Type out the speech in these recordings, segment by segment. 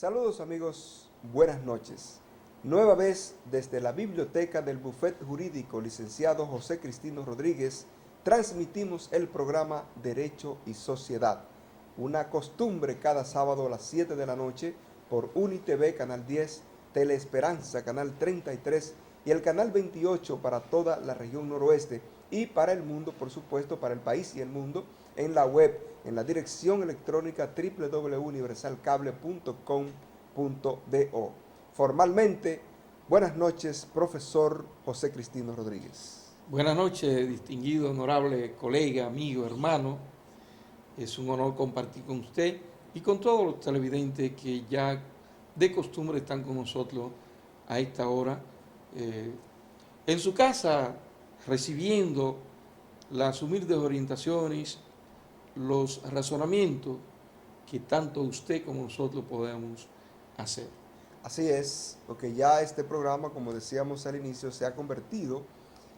Saludos amigos, buenas noches. Nueva vez desde la biblioteca del Bufet Jurídico licenciado José Cristino Rodríguez, transmitimos el programa Derecho y Sociedad, una costumbre cada sábado a las 7 de la noche por UniTV Canal 10, Teleesperanza Canal 33 y el Canal 28 para toda la región noroeste y para el mundo, por supuesto, para el país y el mundo, en la web, en la dirección electrónica www.universalcable.com.do. Formalmente, buenas noches, profesor José Cristino Rodríguez. Buenas noches, distinguido, honorable colega, amigo, hermano. Es un honor compartir con usted y con todos los televidentes que ya de costumbre están con nosotros a esta hora, en su casa, recibiendo las humildes orientaciones, los razonamientos que tanto usted como nosotros podemos hacer. Así es, porque ya este programa, como decíamos al inicio, se ha convertido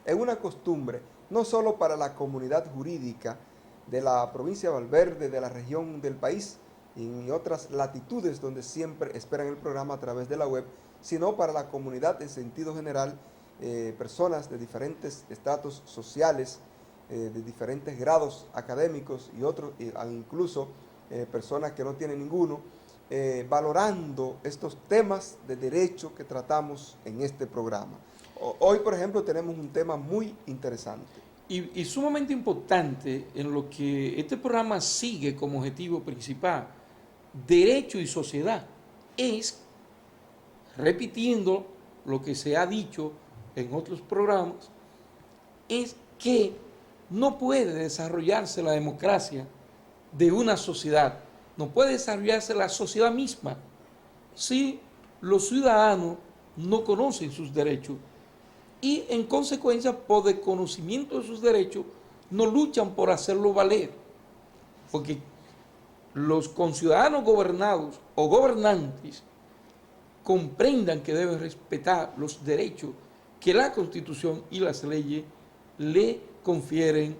en una costumbre, no solo para la comunidad jurídica de la provincia de Valverde, de la región del país y en otras latitudes donde siempre esperan el programa a través de la web, sino para la comunidad en sentido general, personas de diferentes estratos sociales, de diferentes grados académicos y otros, incluso personas que no tienen ninguno, valorando estos temas de derecho que tratamos en este programa. Hoy, por ejemplo, tenemos un tema muy interesante. Y sumamente importante en lo que este programa sigue como objetivo principal, derecho y sociedad, es, repitiendo lo que se ha dicho en otros programas, es que no puede desarrollarse la democracia de una sociedad, no puede desarrollarse la sociedad misma si los ciudadanos no conocen sus derechos y en consecuencia por desconocimiento de sus derechos no luchan por hacerlo valer, porque los conciudadanos gobernados o gobernantes comprendan que deben respetar los derechos que la Constitución y las leyes le confieren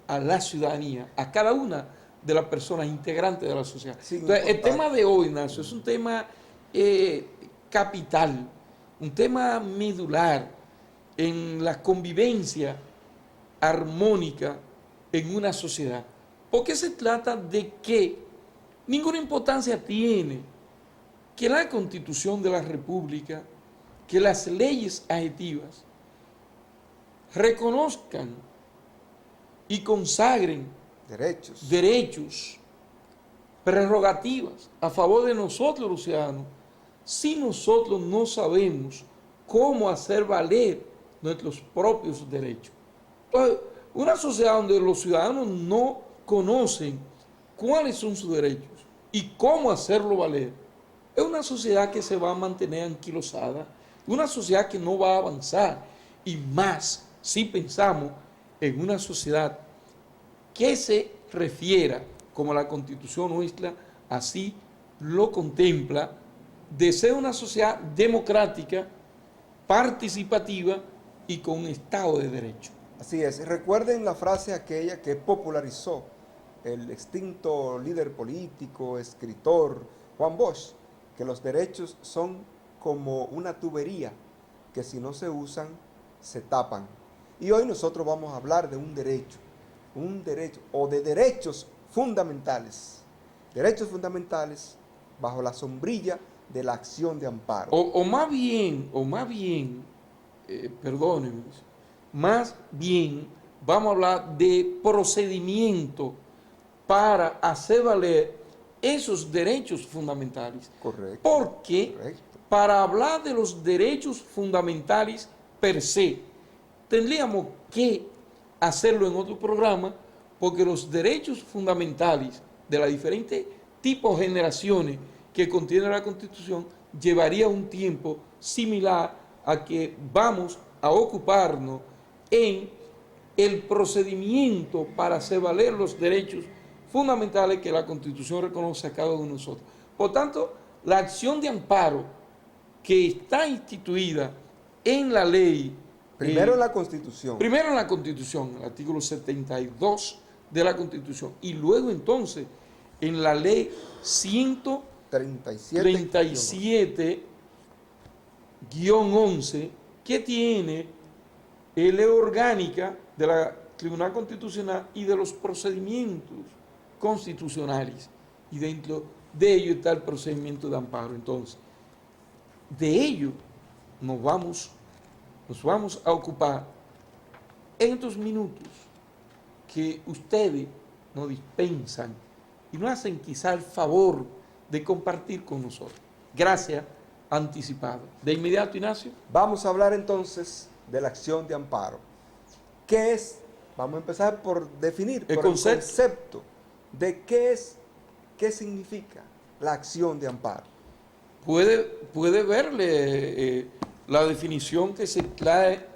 a la ciudadanía, a cada una de las personas integrantes de la sociedad. Entonces, el tema de hoy, Ignacio, es un tema capital, un tema medular en la convivencia armónica en una sociedad, porque se trata de que ninguna importancia tiene que la Constitución de la República, que las leyes adjetivas reconozcan y consagren derechos, prerrogativas a favor de nosotros los ciudadanos, si nosotros no sabemos cómo hacer valer nuestros propios derechos. Entonces, una sociedad donde los ciudadanos no conocen cuáles son sus derechos y cómo hacerlo valer, es una sociedad que se va a mantener anquilosada, una sociedad que no va a avanzar, y más si pensamos en una sociedad que se refiera, como la Constitución nuestra así lo contempla, de ser una sociedad democrática, participativa y con un Estado de Derecho. Así es. Recuerden la frase aquella que popularizó el extinto líder político, escritor Juan Bosch, que los derechos son como una tubería que si no se usan, se tapan. Y hoy nosotros vamos a hablar de un derecho o de derechos fundamentales bajo la sombrilla de la acción de amparo. O más bien, perdónenme, más bien vamos a hablar de procedimiento para hacer valer esos derechos fundamentales. Correcto. Porque para hablar de los derechos fundamentales per se, tendríamos que hacerlo en otro programa, porque los derechos fundamentales de las diferentes tipos de generaciones que contiene la Constitución llevaría un tiempo similar a que vamos a ocuparnos en el procedimiento para hacer valer los derechos fundamentales que la Constitución reconoce a cada uno de nosotros. Por tanto, la acción de amparo que está instituida en la ley. Primero en la Constitución. Primero en la Constitución, el artículo 72 de la Constitución, y luego entonces en la ley 100 37-11, que tiene ley orgánica de la Tribunal Constitucional y de los procedimientos constitucionales. Y dentro de ello está el procedimiento de amparo. Entonces, de ello nos vamos a ocupar en estos minutos que ustedes nos dispensan y nos hacen quizá el favor de compartir con nosotros. Gracias anticipado. De inmediato, Ignacio. Vamos a hablar entonces de la acción de amparo. ¿Qué es? Vamos a empezar por definir el por concepto de qué es, qué significa la acción de amparo. Puede verle la definición que se trae,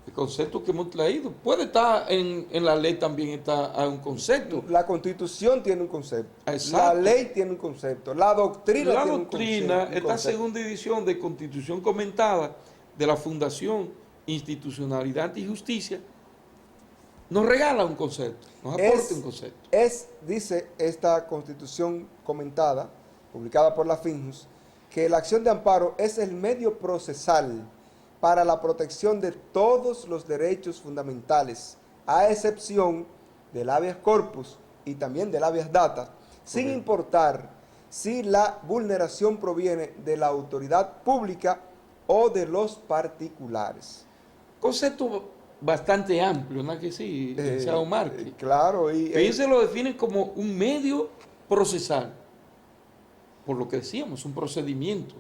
el concepto que hemos traído. Puede estar en la ley también, está un concepto. La Constitución tiene un concepto. Exacto. La ley tiene un concepto. La doctrina tiene un concepto. Esta segunda edición de Constitución comentada de la Fundación Institucionalidad y Justicia nos regala un concepto, nos aporta un concepto. Dice esta Constitución comentada, publicada por la FINJUS, que la acción de amparo es el medio procesal para la protección de todos los derechos fundamentales, a excepción del habeas corpus y también del habeas data, sin importar si la vulneración proviene de la autoridad pública o de los particulares. Concepto bastante amplio, ¿no? Que sí, licenciado Márquez. Claro. Y se lo define como un medio procesal, por lo que decíamos, un procedimiento.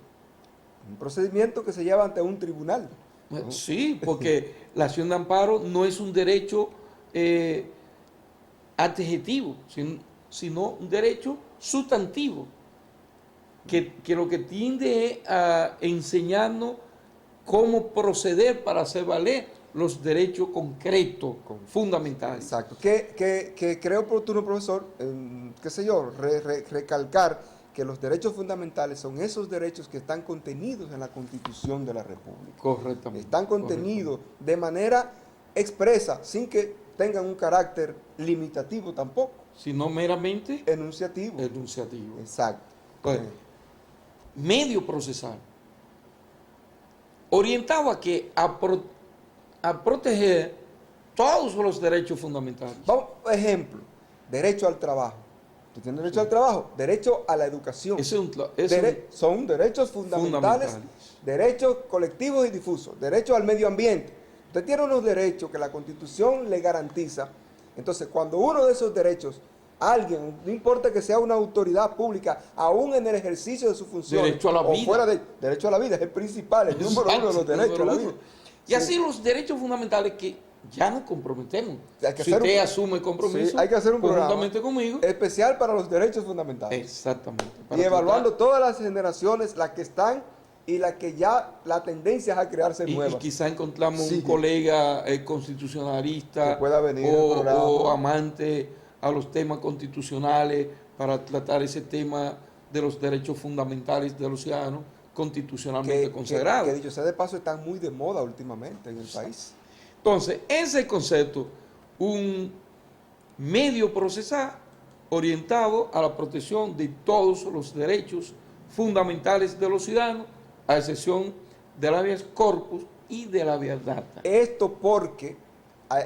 Un procedimiento que se lleva ante un tribunal. Sí, porque la acción de amparo no es un derecho adjetivo, sino un derecho sustantivo, que lo que tiende es a enseñarnos cómo proceder para hacer valer los derechos concretos, fundamentales. Exacto. Que creo oportuno, profesor, recalcar que los derechos fundamentales son esos derechos que están contenidos en la Constitución de la República. Correctamente. Están contenidos de manera expresa, sin que tengan un carácter limitativo tampoco. Sino meramente enunciativo. Exacto. Entonces, medio procesal, orientado a que a proteger todos los derechos fundamentales. Vamos, ejemplo, derecho al trabajo. ¿Tú tienes derecho al trabajo? Derecho a la educación. Son derechos fundamentales, derechos colectivos y difusos. Derecho al medio ambiente. Usted tiene unos derechos que la Constitución le garantiza. Entonces, cuando uno de esos derechos, alguien, no importa que sea una autoridad pública, aún en el ejercicio de su función, derecho a la vida. Fuera de derecho a la vida, es el principal, el número uno de los derechos a la vida. Y así los derechos fundamentales que ya nos comprometemos. Si usted asume el compromiso, hay que hacer un programa conmigo, especial para los derechos fundamentales. Exactamente. Y evaluando todas las generaciones, las que están y las que ya la tendencia es a crearse nuevas. Y quizá encontramos un colega constitucionalista que pueda venir o amante a los temas constitucionales para tratar ese tema de los derechos fundamentales de los ciudadanos constitucionalmente consagrados. Que dicho sea de paso, están muy de moda últimamente en el país. Entonces, ese concepto, un medio procesal orientado a la protección de todos los derechos fundamentales de los ciudadanos, a excepción del habeas corpus y del habeas data. Esto porque,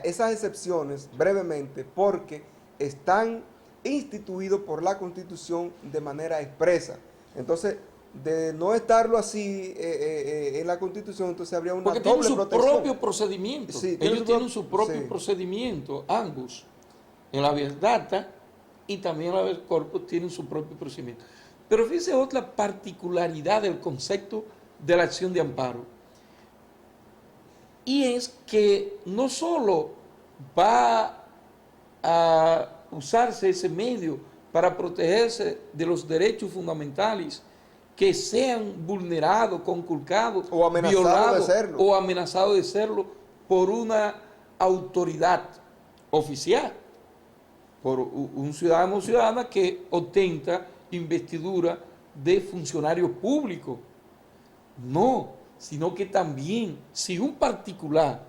esas excepciones, brevemente, porque están instituidos por la Constitución de manera expresa. Entonces, de no estarlo así en la Constitución, entonces habría una doble protección. Porque tienen su propio procedimiento. Sí, ellos tienen su propio procedimiento, ambos. El habeas data y también el habeas corpus tienen su propio procedimiento. Pero fíjese otra particularidad del concepto de la acción de amparo. Y es que no solo va a usarse ese medio para protegerse de los derechos fundamentales que sean vulnerados, conculcados, o violados o amenazados de serlo por una autoridad oficial, por un ciudadano o ciudadana que ostenta investidura de funcionario público. No, sino que también si un particular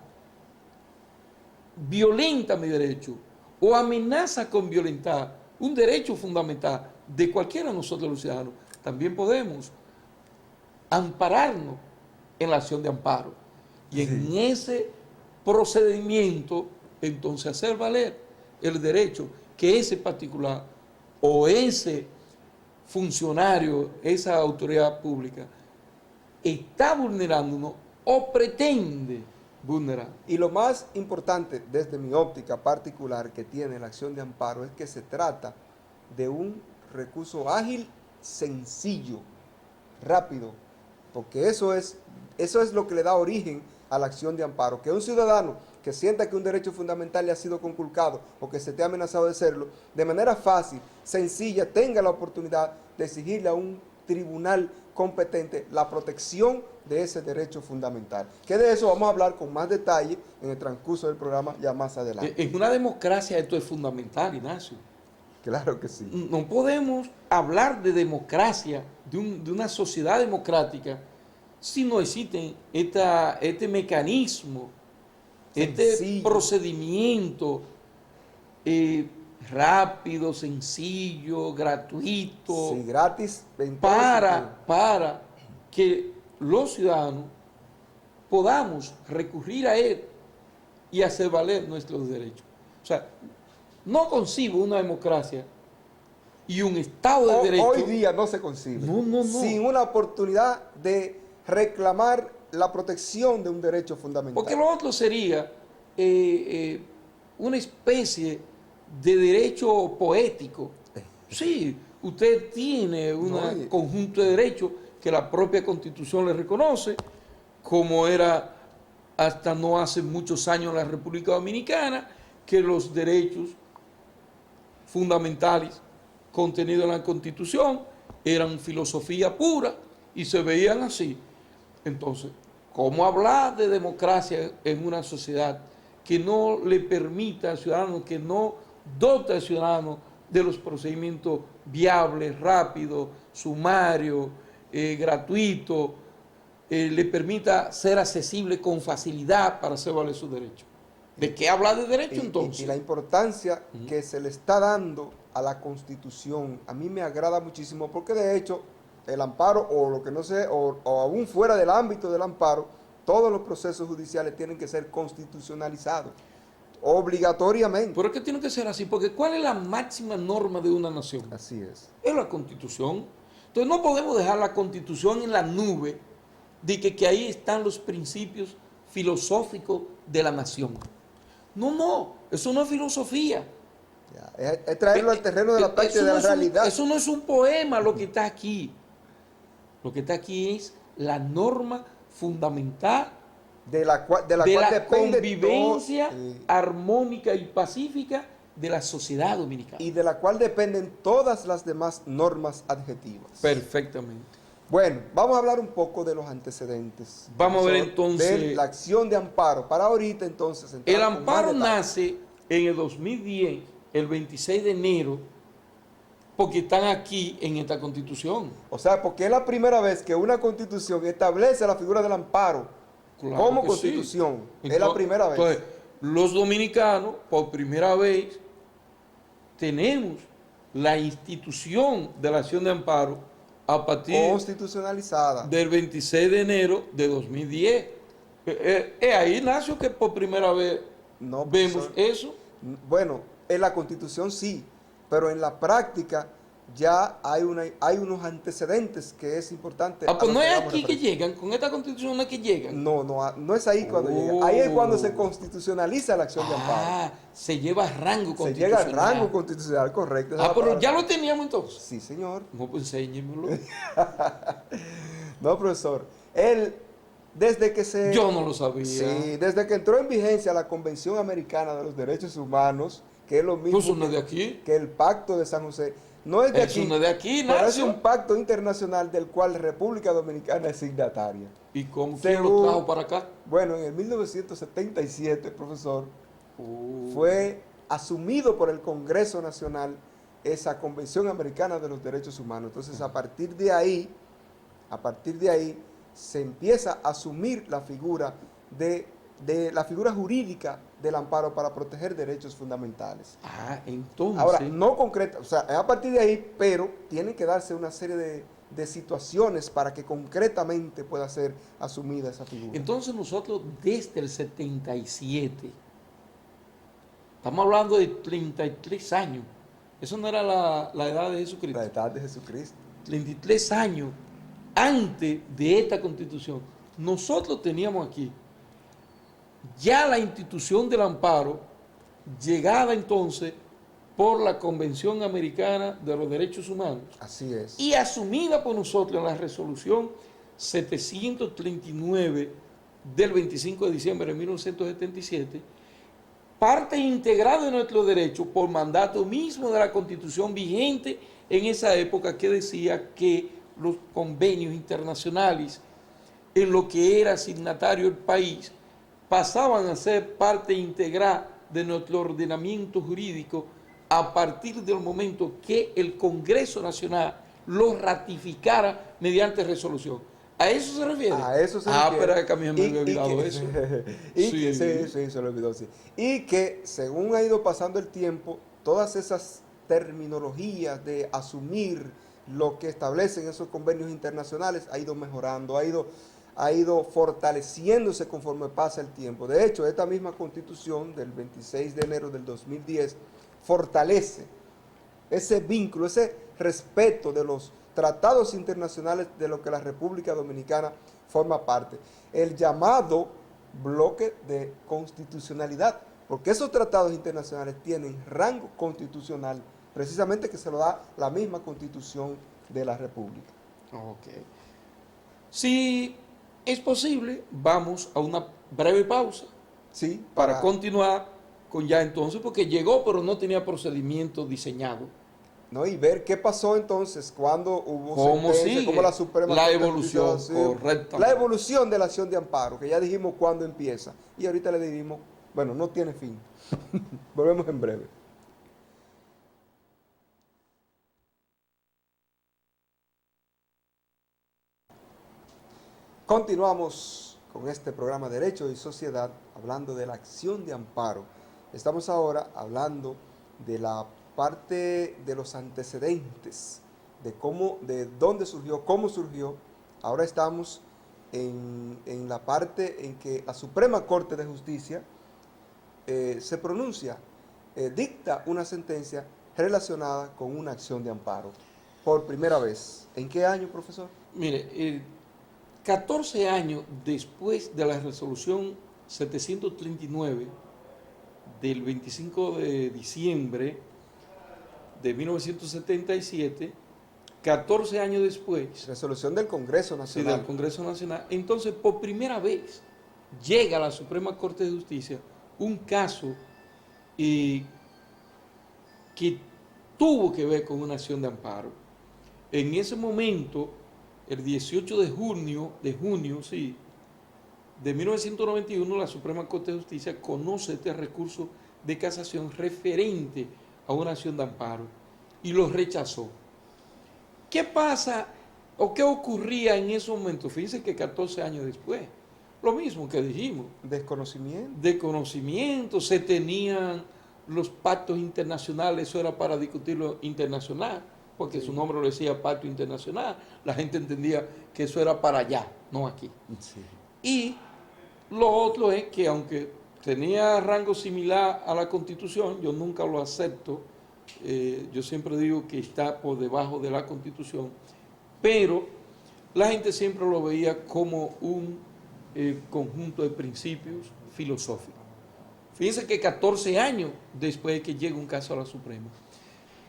violenta mi derecho o amenaza con violentar un derecho fundamental de cualquiera de nosotros los ciudadanos, también podemos ampararnos en la acción de amparo. Y en ese procedimiento, entonces hacer valer el derecho que ese particular o ese funcionario, esa autoridad pública, está vulnerándonos o pretende vulnerar. Y lo más importante, desde mi óptica particular, que tiene la acción de amparo, es que se trata de un recurso ágil, sencillo, rápido, porque eso es lo que le da origen a la acción de amparo, que un ciudadano que sienta que un derecho fundamental le ha sido conculcado o que se te ha amenazado de serlo, de manera fácil, sencilla, tenga la oportunidad de exigirle a un tribunal competente la protección de ese derecho fundamental. Que de eso vamos a hablar con más detalle en el transcurso del programa ya más adelante. En una democracia esto es fundamental, Ignacio. Claro que sí. No podemos hablar de democracia, de una sociedad democrática, si no existe este mecanismo, este procedimiento rápido, sencillo, gratuito, sí, gratis, para que los ciudadanos podamos recurrir a él y hacer valer nuestros derechos. O sea, no concibo una democracia y un Estado de Derecho. Hoy día no se concibe. No. Sin una oportunidad de reclamar la protección de un derecho fundamental. Porque lo otro sería una especie de derecho poético. Sí, usted tiene un conjunto de derechos que la propia Constitución le reconoce, como era hasta no hace muchos años en la República Dominicana, que los derechos fundamentales contenidos en la Constitución eran filosofía pura y se veían así. Entonces, ¿cómo hablar de democracia en una sociedad que no le permita al ciudadano, que no dota al ciudadano de los procedimientos viables, rápidos, sumarios, gratuitos, le permita ser accesible con facilidad para hacer valer sus derechos? ¿De qué habla de derecho entonces? Y la importancia que se le está dando a la Constitución, a mí me agrada muchísimo, porque de hecho el amparo, o lo que no sé, o aún fuera del ámbito del amparo, todos los procesos judiciales tienen que ser constitucionalizados, obligatoriamente. ¿Pero es que tiene que ser así? Porque ¿cuál es la máxima norma de una nación? Así es. Es la Constitución. Entonces no podemos dejar la Constitución en la nube de que ahí están los principios filosóficos de la nación. No, eso no es filosofía. Ya, es traerlo al terreno de la práctica de la realidad. Eso no es un poema lo que está aquí. Lo que está aquí es la norma fundamental de la cual depende convivencia armónica y pacífica de la sociedad dominicana. Y de la cual dependen todas las demás normas adjetivas. Perfectamente. Bueno, vamos a hablar un poco de los antecedentes. Vamos a ver entonces. De la acción de amparo. Para ahorita entonces. El amparo nace en el 2010, el 26 de enero, porque están aquí en esta Constitución. O sea, porque es la primera vez que una Constitución establece la figura del amparo como Constitución. Sí. Es la primera vez. Entonces, los dominicanos, por primera vez, tenemos la institución de la acción de amparo a partir constitucionalizada del 26 de enero de 2010. Ahí nació que por primera vez vemos eso. Bueno, en la Constitución sí, pero en la práctica ya hay unos antecedentes que es importante. Pues no es aquí que llegan, con esta Constitución no es que llegan. No es ahí cuando llega. Ahí es cuando se constitucionaliza la acción de amparo. Se lleva rango constitucional. Se llega al rango constitucional, correcto. Pero ya lo teníamos entonces. Sí, señor. No, pues enséñemelo. No, profesor. Desde que se... Yo no lo sabía. Sí, desde que entró en vigencia la Convención Americana de los Derechos Humanos, que es lo mismo pues no es de aquí. Que el Pacto de San José. No es de eso aquí. No es de aquí, pero es un pacto internacional del cual República Dominicana es signataria. ¿Y cómo quién lo trajo para acá? Bueno, en el 1977, profesor, fue asumido por el Congreso Nacional esa Convención Americana de los Derechos Humanos. Entonces, a partir de ahí, se empieza a asumir la figura de de la figura jurídica del amparo para proteger derechos fundamentales. Ah, entonces... Ahora, no concreta, o sea, es a partir de ahí, pero tiene que darse una serie de situaciones para que concretamente pueda ser asumida esa figura. Entonces nosotros desde el 77, estamos hablando de 33 años, eso no era la edad de Jesucristo. La edad de Jesucristo. 33 años antes de esta constitución, nosotros teníamos aquí ya la institución del amparo, llegada entonces por la Convención Americana de los Derechos Humanos. Así es. Y asumida por nosotros en la resolución 739 del 25 de diciembre de 1977, parte integrada de nuestros derechos por mandato mismo de la Constitución vigente en esa época, que decía que los convenios internacionales en lo que era signatario el país pasaban a ser parte integral de nuestro ordenamiento jurídico a partir del momento que el Congreso Nacional lo ratificara mediante resolución. ¿A eso se refiere? A eso se refiere. Pero que a mí me había olvidado eso. Sí, se lo olvidó, sí. Y que según ha ido pasando el tiempo, todas esas terminologías de asumir lo que establecen esos convenios internacionales ha ido mejorando, ha ido fortaleciéndose conforme pasa el tiempo. De hecho, esta misma Constitución del 26 de enero del 2010 fortalece ese vínculo, ese respeto de los tratados internacionales de los que la República Dominicana forma parte. El llamado bloque de constitucionalidad, porque esos tratados internacionales tienen rango constitucional, precisamente que se lo da la misma Constitución de la República. Ok. Si es posible, vamos a una breve pausa. Sí, para continuar con ya entonces, porque llegó pero no tenía procedimiento diseñado. ¿No? Y ver qué pasó entonces cuando hubo ¿Cómo sentencia, sigue cómo la Suprema la Corte evolución? Correctamente. La evolución de la acción de amparo, que ya dijimos cuándo empieza. Y ahorita le dijimos, bueno, no tiene fin. Volvemos en breve. Continuamos con este programa Derecho y Sociedad, hablando de la acción de amparo. Estamos ahora hablando de la parte de los antecedentes, de dónde surgió, cómo surgió. Ahora estamos en la parte en que la Suprema Corte de Justicia se pronuncia, dicta una sentencia relacionada con una acción de amparo por primera vez. ¿En qué año, profesor? Mire, 14 años después de la resolución 739 del 25 de diciembre de 1977, 14 años después... Resolución del Congreso Nacional. Sí, del Congreso Nacional. Entonces, por primera vez, llega a la Suprema Corte de Justicia un caso que tuvo que ver con una acción de amparo. En ese momento, el 18 de junio de 1991, la Suprema Corte de Justicia conoce este recurso de casación referente a una acción de amparo y lo rechazó. ¿Qué pasa o qué ocurría en ese momento? Fíjense que 14 años después, lo mismo que dijimos. Desconocimiento. Desconocimiento, se tenían los pactos internacionales, eso era para discutirlo internacional, porque sí, su nombre lo decía pacto internacional, la gente entendía que eso era para allá, no aquí. Sí. Y lo otro es que aunque tenía rango similar a la Constitución, yo nunca lo acepto, yo siempre digo que está por debajo de la Constitución, pero la gente siempre lo veía como un conjunto de principios filosóficos. Fíjense que 14 años después de que llega un caso a la Suprema.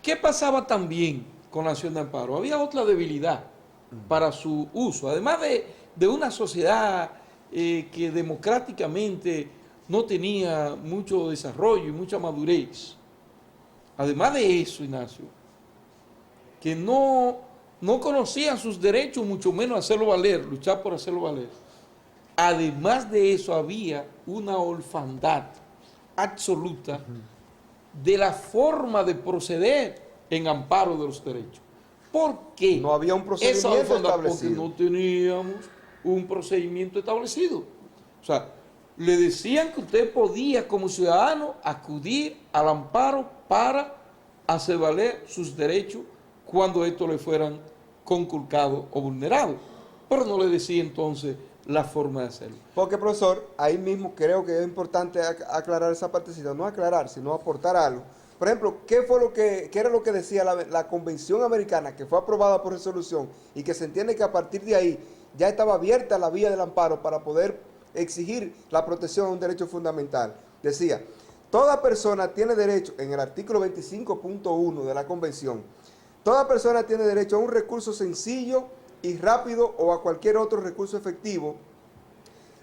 ¿Qué pasaba también con la acción de amparo? Había otra debilidad para su uso, además de una sociedad que democráticamente no tenía mucho desarrollo y mucha madurez. Además de eso, Ignacio, que no conocían sus derechos, mucho menos hacerlo valer, luchar por hacerlo valer. Además de eso, había una orfandad absoluta de la forma de proceder en amparo de los derechos. ¿Por qué? No había un procedimiento establecido. Porque no teníamos un procedimiento establecido. O sea, le decían que usted podía como ciudadano acudir al amparo para hacer valer sus derechos cuando estos le fueran conculcados o vulnerados. Pero no le decía entonces la forma de hacerlo. Porque, profesor, ahí mismo creo que es importante aclarar esa partecita, no aclarar, sino aportar algo. Por ejemplo, ¿qué era lo que decía la Convención Americana, que fue aprobada por resolución y que se entiende que a partir de ahí ya estaba abierta la vía del amparo para poder exigir la protección de un derecho fundamental? Decía, toda persona tiene derecho, en el artículo 25.1 de la Convención, toda persona tiene derecho a un recurso sencillo y rápido o a cualquier otro recurso efectivo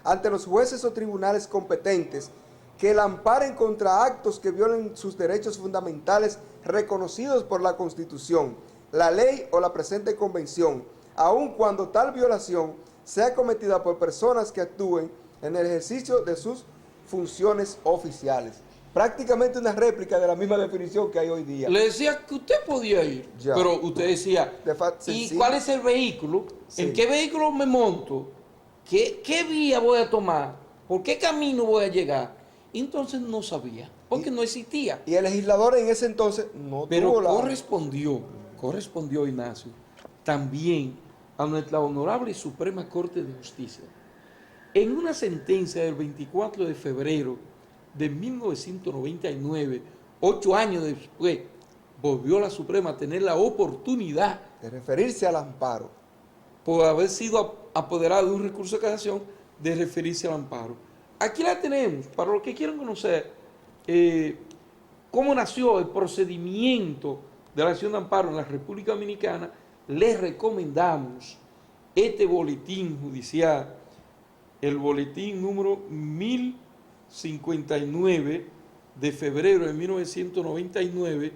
ante los jueces o tribunales competentes que la amparen contra actos que violen sus derechos fundamentales reconocidos por la Constitución, la ley o la presente convención, aun cuando tal violación sea cometida por personas que actúen en el ejercicio de sus funciones oficiales. Prácticamente una réplica de la misma definición que hay hoy día. Le decía que usted podía ir, Ya. pero usted decía, ¿y cuál es el vehículo? Sí. ¿En qué vehículo me monto? ¿Qué vía voy a tomar? ¿Por qué camino voy a llegar? Entonces no sabía, porque no existía. Y el legislador en ese entonces no Pero tuvo la... correspondió, Ignacio, también a nuestra honorable Suprema Corte de Justicia. En una sentencia del 24 de febrero de 1999, 8 años después, volvió la Suprema a tener la oportunidad de referirse al amparo. Por haber sido apoderado de un recurso de casación, de referirse al amparo. Aquí la tenemos, para los que quieran conocer cómo nació el procedimiento de la acción de amparo en la República Dominicana, les recomendamos este boletín judicial, el boletín número 1059 de febrero de 1999,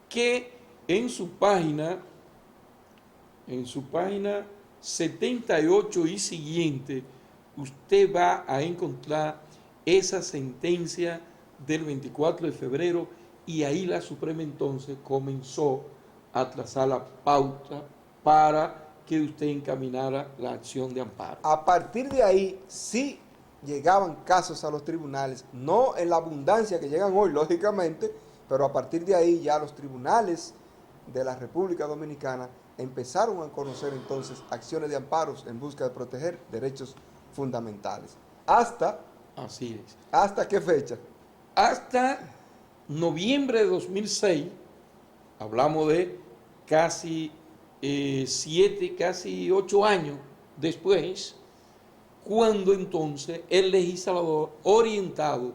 que en su página 78 y siguiente, usted va a encontrar esa sentencia del 24 de febrero y ahí la Suprema entonces comenzó a trazar la pauta para que usted encaminara la acción de amparo. A partir de ahí, sí llegaban casos a los tribunales, no en la abundancia que llegan hoy, lógicamente, pero a partir de ahí ya los tribunales de la República Dominicana empezaron a conocer entonces acciones de amparos en busca de proteger derechos fundamentales. Así es. ¿Hasta qué fecha? Hasta noviembre de 2006, hablamos de casi 8 años después, cuando entonces el legislador, orientado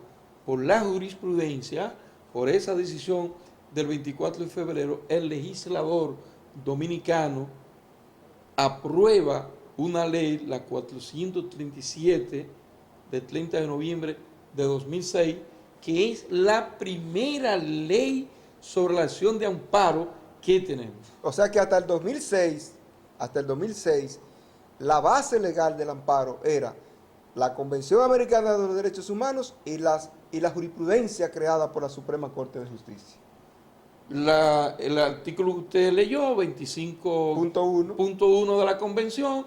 por la jurisprudencia, por esa decisión del 24 de febrero, el legislador dominicano aprueba una ley, la 437 del 30 de noviembre de 2006, que es la primera ley sobre la acción de amparo que tenemos. O sea que hasta el 2006, la base legal del amparo era la Convención Americana de los Derechos Humanos y la jurisprudencia creada por la Suprema Corte de Justicia. El artículo que usted leyó, 25.1 de la Convención,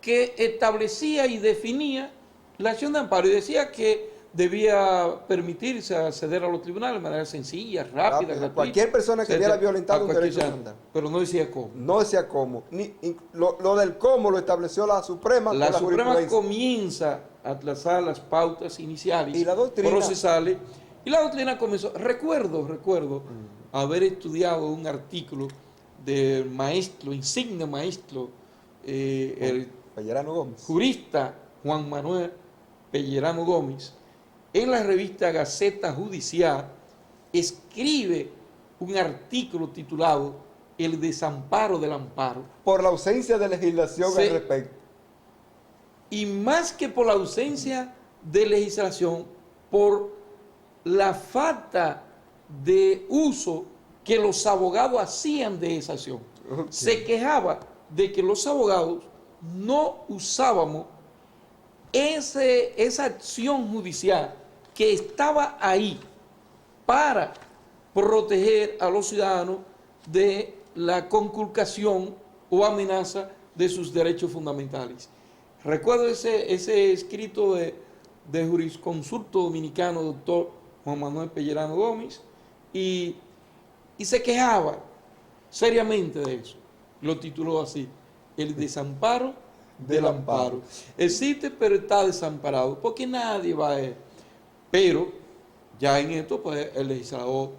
que establecía y definía la acción de amparo y decía que debía permitirse acceder a los tribunales de manera sencilla, rápida, gratuita. Cualquier persona que hubiera violentado un derecho fundamental. Pero no decía cómo. No decía cómo. Lo del cómo lo estableció la Suprema. La Suprema comienza a trazar las pautas iniciales, y la doctrina procesales, y la doctrina comenzó. Recuerdo haber estudiado un artículo del maestro, insigne maestro, el Pellerano Gómez, jurista Juan Manuel Pellerano Gómez, en la revista Gaceta Judicial, escribe un artículo titulado El desamparo del amparo. Por la ausencia de legislación al respecto. Y más que por la ausencia de legislación, por la falta de uso que los abogados hacían de esa acción. Okay. Se quejaba de que los abogados no usábamos esa acción judicial que estaba ahí para proteger a los ciudadanos de la conculcación o amenaza de sus derechos fundamentales. Recuerdo ese escrito del jurisconsulto dominicano, doctor Juan Manuel Pellerano Gómez, y se quejaba seriamente de eso. Lo tituló así: el desamparo del amparo. Existe, pero está desamparado, porque nadie va a él. Pero ya en esto, pues, el legislador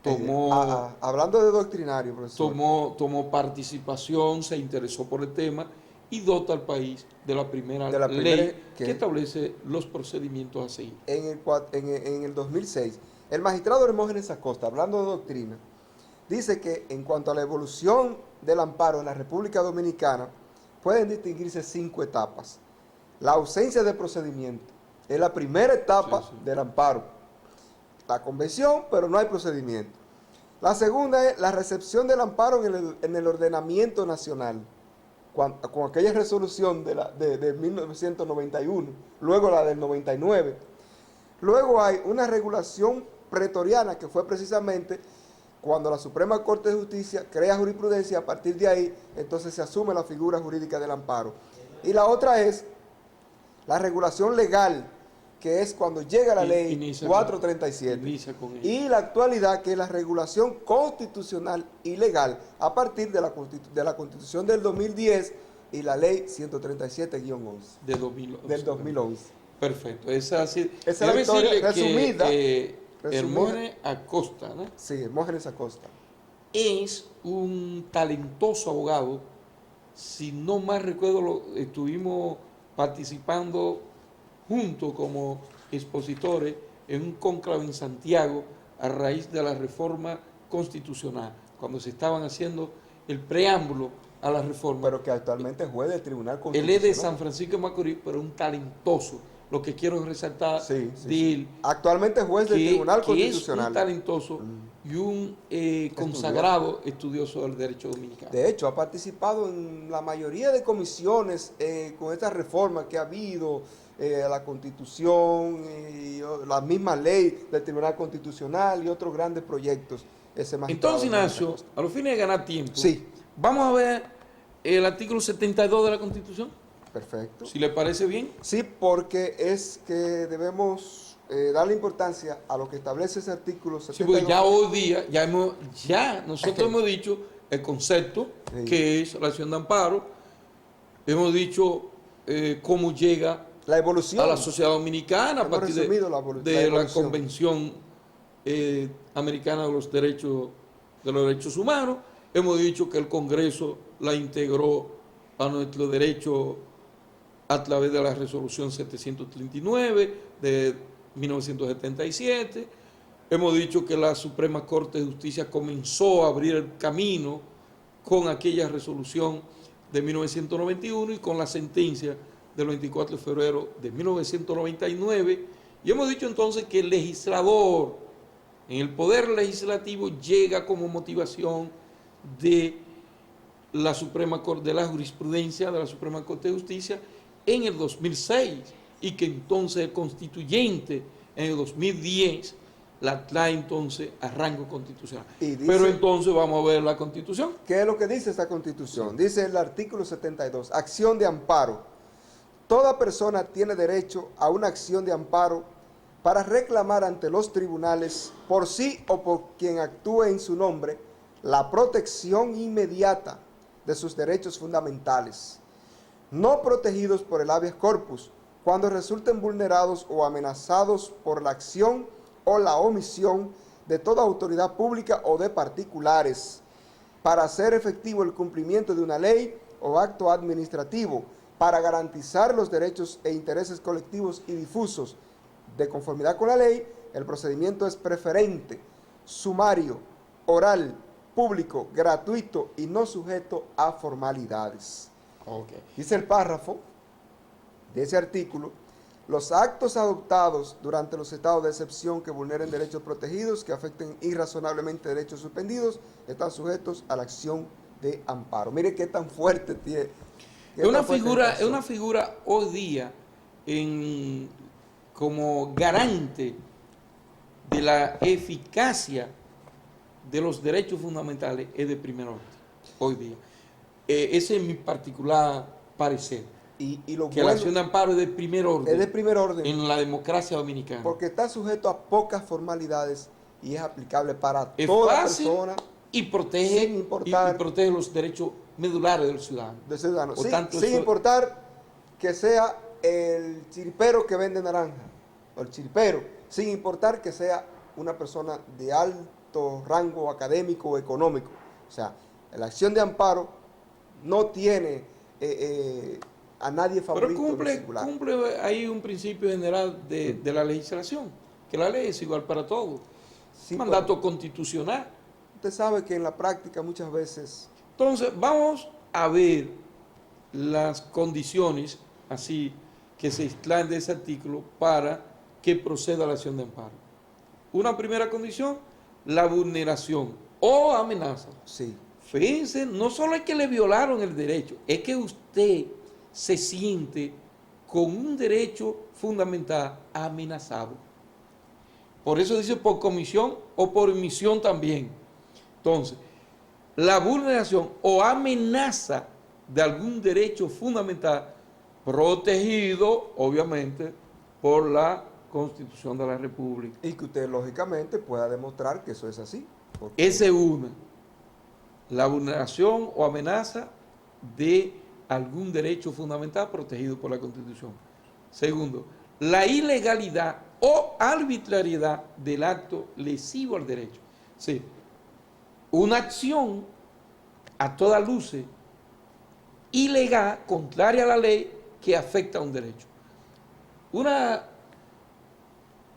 tomó, hablando de doctrinario, profesor, tomó participación, se interesó por el tema y dota al país de la primera ley que establece los procedimientos a seguir. En el 2006, el magistrado Hermógenes Acosta, hablando de doctrina, dice que en cuanto a la evolución del amparo en la República Dominicana, pueden distinguirse 5 etapas. La ausencia de procedimiento es la primera etapa del amparo. La convención, pero no hay procedimiento. La segunda es la recepción del amparo en el ordenamiento nacional, con aquella resolución de 1991, luego la del 99. Luego hay una regulación pretoriana, que fue precisamente cuando la Suprema Corte de Justicia crea jurisprudencia. A partir de ahí, entonces se asume la figura jurídica del amparo. Y la otra es la regulación legal, que es cuando llega la ley 437. Y la actualidad, que es la regulación constitucional y legal, a partir de la Constitución del 2010 y la ley 137-11 del 2011. Perfecto. Esa es la historia resumida. Hermógenes Acosta, ¿no? Sí, Hermógenes Acosta. Es un talentoso abogado. Si no mal recuerdo, estuvimos participando juntos como expositores en un cónclave en Santiago a raíz de la reforma constitucional, cuando se estaban haciendo el preámbulo a la reforma. Pero que actualmente es juez del Tribunal Constitucional. Él es de San Francisco de Macorís, pero un talentoso. Lo que quiero resaltar de él, actualmente juez del Tribunal Constitucional. Es un talentoso y un consagrado estudioso del derecho dominicano. De hecho, ha participado en la mayoría de comisiones con esta reforma que ha habido a la Constitución, y la misma ley del Tribunal Constitucional y otros grandes proyectos. Entonces, Ignacio, a los fines de ganar tiempo, vamos a ver el artículo 72 de la Constitución. Perfecto. ¿Si le parece bien? Sí, porque es que debemos darle importancia a lo que establece ese artículo 72. Sí, porque ya hoy día, nosotros hemos dicho el concepto, que es la acción de amparo, hemos dicho cómo llega la evolución a la sociedad dominicana a partir de la Convención Americana de los Derechos Humanos. Hemos dicho que el Congreso la integró a nuestro derecho a través de la resolución 739 de 1977. Hemos dicho que la Suprema Corte de Justicia comenzó a abrir el camino con aquella resolución de 1991 y con la sentencia del 24 de febrero de 1999. Y hemos dicho entonces que el legislador, en el poder legislativo, llega como motivación de la Suprema Corte, de la jurisprudencia de la Suprema Corte de Justicia en el 2006, y que entonces el constituyente en el 2010 la trae entonces a rango constitucional. Pero entonces vamos a ver la Constitución. ¿Qué es lo que dice esta Constitución? Dice el artículo 72, acción de amparo. Toda persona tiene derecho a una acción de amparo para reclamar ante los tribunales, por sí o por quien actúe en su nombre, la protección inmediata de sus derechos fundamentales, no protegidos por el habeas corpus, cuando resulten vulnerados o amenazados por la acción o la omisión de toda autoridad pública o de particulares, para hacer efectivo el cumplimiento de una ley o acto administrativo, para garantizar los derechos e intereses colectivos y difusos. De conformidad con la ley, el procedimiento es preferente, sumario, oral, público, gratuito y no sujeto a formalidades. Dice el párrafo de ese artículo: los actos adoptados durante los estados de excepción que vulneren derechos protegidos, que afecten irrazonablemente derechos suspendidos, están sujetos a la acción de amparo. Mire qué tan fuerte tiene. Es una figura hoy día como garante de la eficacia de los derechos fundamentales, es de primer orden, hoy día. Ese es mi particular parecer. Y lo que la bueno acción de amparo es de primer orden es de primer orden, en la democracia dominicana. porque está sujeto a pocas formalidades y es aplicable para Es toda fácil persona y protege, sin importar y protege los derechos medulares del ciudadano. de ciudadano, Por tanto, sin eso- importar que sea el chiripero que vende naranja, o el chiripero, sin importar que sea una persona de alto rango académico o económico. O sea, la acción de amparo no tiene a nadie Pero favorito en cumple singular. ahí un principio general de la legislación, que la ley es igual para todos. Sí, Mandato constitucional. usted sabe que en la práctica muchas veces Entonces, vamos a ver las condiciones así que se extraen de ese artículo para que proceda la acción de amparo. Una primera condición, la vulneración o amenaza. sí, Fíjense, no solo es que le violaron el derecho, es que usted se siente con un derecho fundamental amenazado. Por eso dice por comisión o por omisión también. Entonces, la vulneración o amenaza de algún derecho fundamental protegido, obviamente, por la Constitución de la República. y que usted lógicamente pueda demostrar que eso es así. Porque Esa es una. La vulneración o amenaza de algún derecho fundamental protegido por la Constitución. Segundo, la ilegalidad o arbitrariedad del acto lesivo al derecho. Sí, una acción a todas luces ilegal, contraria a la ley, que afecta a un derecho. Una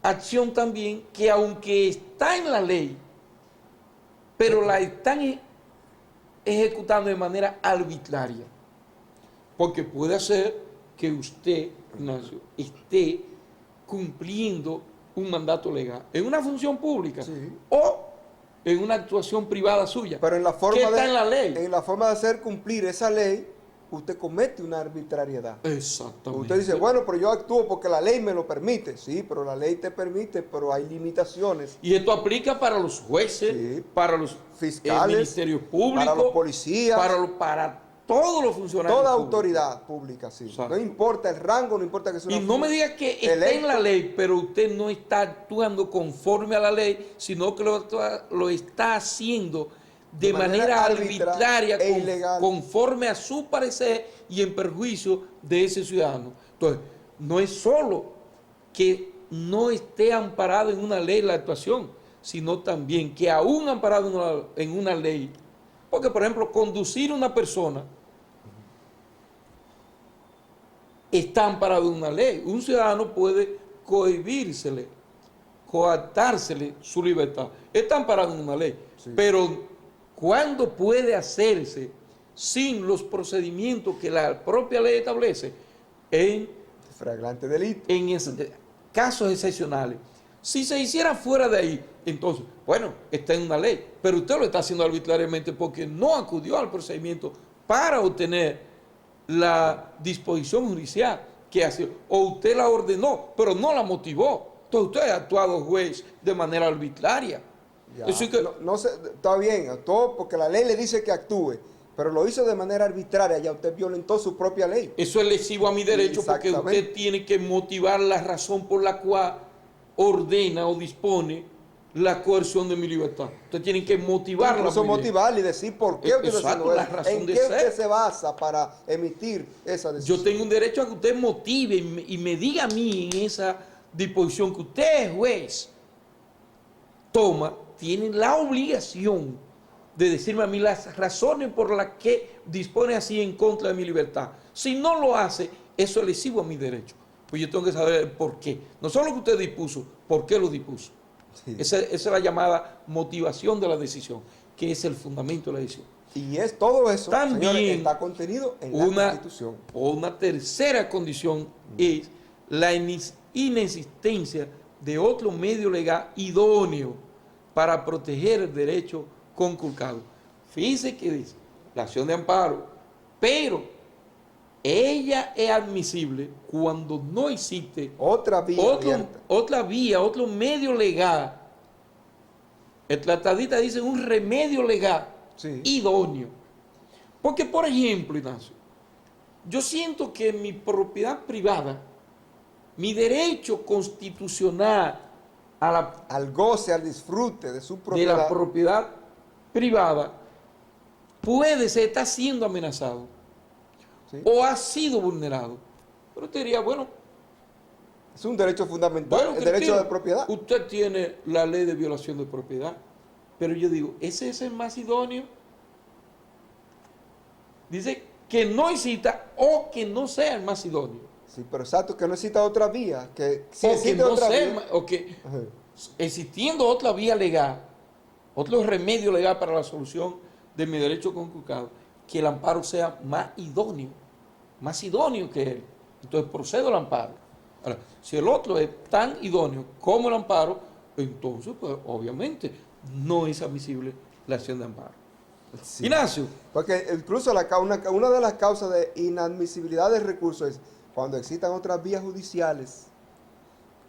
acción también que aunque está en la ley, pero la están ejecutando de manera arbitraria. Porque puede ser que usted, Ignacio, esté cumpliendo un mandato legal en una función pública sí, o en una actuación privada suya. pero en la que forma está en la ley. en la forma de hacer cumplir esa ley, usted comete una arbitrariedad. Exactamente. Usted dice, bueno, pero yo actúo porque la ley me lo permite. Sí, pero la ley te permite, pero hay limitaciones. Y esto aplica para los jueces, Sí. para los Fiscales, ministerios públicos, para los policías, para todos los funcionarios toda públicos. autoridad pública, sí. Exacto. No importa el rango, no importa que sea Y una no me diga que está en electo. la ley, pero usted no está actuando conforme a la ley, sino que lo está haciendo de manera arbitraria, e ilegal. conforme a su parecer y en perjuicio de ese ciudadano. Entonces, no es solo que no esté amparado en una ley la actuación, sino también que aún amparado en una ley, porque por ejemplo, conducir a una persona está amparado en una ley. Un ciudadano puede cohibírsele, coartársele su libertad. Está amparado en una ley. Sí. Pero ¿cuándo puede hacerse sin los procedimientos que la propia ley establece? En Flagrante delito. Casos excepcionales. Si se hiciera fuera de ahí, entonces, bueno, está en una ley, pero usted lo está haciendo arbitrariamente porque no acudió al procedimiento para obtener la disposición judicial que hace, o usted la ordenó, pero no la motivó. Entonces usted ha actuado, juez, de manera arbitraria. Ya. Eso es que, No sé, está bien, actuó porque la ley le dice que actúe, pero lo hizo de manera arbitraria, ya usted violentó su propia ley. eso es lesivo a mi derecho porque Exactamente. usted tiene que motivar la razón por la cual ordena o dispone la coerción de mi libertad. Usted tiene que motivarla. Incluso motivarle y decir por qué usted está Exacto, haciendo la eso, razón en de qué ser. usted se basa para emitir esa decisión. Yo tengo un derecho a que usted motive y me diga a mí en esa disposición que usted, juez, toma, tiene la obligación de decirme a mí las razones por las que dispone así en contra de mi libertad. Si no lo hace, eso es lesivo a mi derecho. Pues yo tengo que saber el por qué. No solo que usted dispuso, por qué lo dispuso. Sí. Esa es la llamada motivación de la decisión, que es el fundamento de la decisión. Y es todo eso, También señores, está contenido en la Constitución. Una tercera condición es la inexistencia de otro medio legal idóneo para proteger el derecho conculcado. Fíjense que dice la acción de amparo, pero ella es admisible cuando no existe Otra vía abierta. otra vía, otro medio legal. El tratadista dice un remedio legal Sí. idóneo. Porque, por ejemplo, Ignacio, yo siento que mi propiedad privada, mi derecho constitucional al goce, al disfrute de su de propiedad, la propiedad privada, puede ser, está siendo amenazado, ¿sí? o ha sido vulnerado. Pero te diría, bueno, Es un derecho fundamental, el Cristina, derecho de propiedad. usted tiene la ley de violación de propiedad, pero yo digo, ¿ese es el más idóneo? Dice que no incita o que no sea el más idóneo. Sí, pero exacto, que no exista otra vía, que si O que existe no otra sea, vía, o que ajá, existiendo otra vía legal, otro remedio legal para la solución de mi derecho conculcado, que el amparo sea más idóneo que él. Entonces procedo al amparo. Ahora, si el otro es tan idóneo como el amparo, entonces, pues obviamente, no es admisible la acción de amparo. sí. Ignacio, Porque incluso una de las causas de inadmisibilidad del recurso es cuando existan otras vías judiciales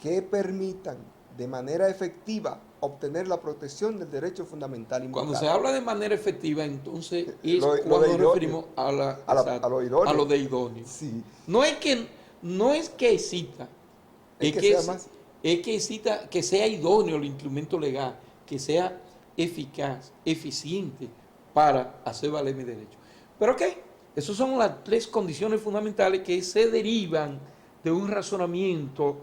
que permitan de manera efectiva obtener la protección del derecho fundamental invocado. cuando se habla de manera efectiva, entonces es Lo cuando de nos idóneo. referimos a A lo idóneo. a lo de idóneo. Sí. No es que excita, Es que sea más. es que excita, que sea idóneo el instrumento legal, que sea eficaz, eficiente para hacer valer mi derecho. Pero ok, esas son las tres condiciones fundamentales que se derivan de un razonamiento